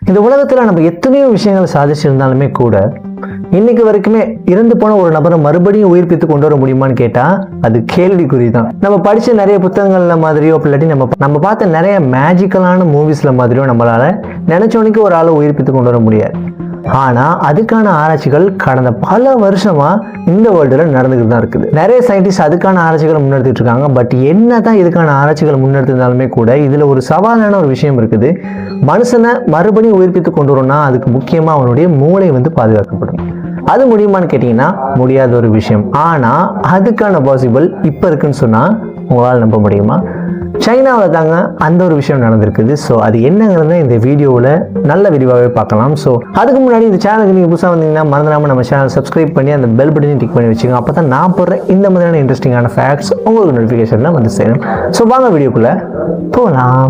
இந்த உலகத்துல நம்ம எத்தனையோ விஷயங்கள் சாதிச்சிருந்தாலுமே கூட இன்னைக்கு வரைக்குமே இறந்து போன ஒரு நபரை மறுபடியும் உயிர்ப்பித்து கொண்டு வர முடியுமான்னு கேட்டா அது கேள்விக்குறி தான். நம்ம படிச்ச நிறைய புத்தகங்கள்ல மாதிரியோ இல்லாட்டி நம்ம பார்த்த நிறைய மேஜிக்கலான மூவிஸ்ல மாதிரியோ நம்மளால நினைச்சோனிக்கு ஒரு ஆளை உயிர்ப்பித்து கொண்டு வர முடியாது. ஆனா அதுக்கான ஆராய்ச்சிகள் கடந்த பல வருஷமா இந்த வேர்ல்டுல நடந்துகிட்டு தான் இருக்குது. நிறைய சயின்டிஸ்ட் அதுக்கான ஆராய்ச்சிகளை முன்னெடுத்துட்டு இருக்காங்க. பட் என்னதான் இதுக்கான ஆராய்ச்சிகளை முன்னெடுத்திருந்தாலுமே கூட இதுல ஒரு சவாலான ஒரு விஷயம் இருக்குது. மனுஷனை மறுபடியும் உயிர்ப்பித்து கொண்டு வரணும்னா அதுக்கு முக்கியமா அவனுடைய மூளை பாதுகாக்கப்படும். அது முடியுமான்னு கேட்டீங்கன்னா முடியாத ஒரு விஷயம். ஆனா அதுக்கான பாசிபிள் இப்ப இருக்குன்னு சொன்னா உங்களால் நம்ப முடியுமா? சைனாவில் தாங்க அந்த ஒரு விஷயம் நடந்திருக்குது. ஸோ அது என்னங்கிறத இந்த வீடியோவில் நல்ல விரிவாகவே பார்க்கலாம். ஸோ அதுக்கு முன்னாடி இந்த சேனலுக்கு நீங்கள் புதுசாக வந்தீங்கன்னா மறந்துடாமல் நம்ம சேனல் சப்ஸ்கிரைப் பண்ணி அந்த பெல் பட்டனையும் டிக் பண்ணி வச்சுக்கோங்க. அப்போ தான் நான் போடுற இந்த மாதிரியான இன்ட்ரெஸ்டிங்கான ஃபேக்ட்ஸ் உங்களுக்கு நோட்டிஃபிகேஷனில் வந்து சேரும். ஸோ வாங்க வீடியோக்குள்ளே போகலாம்.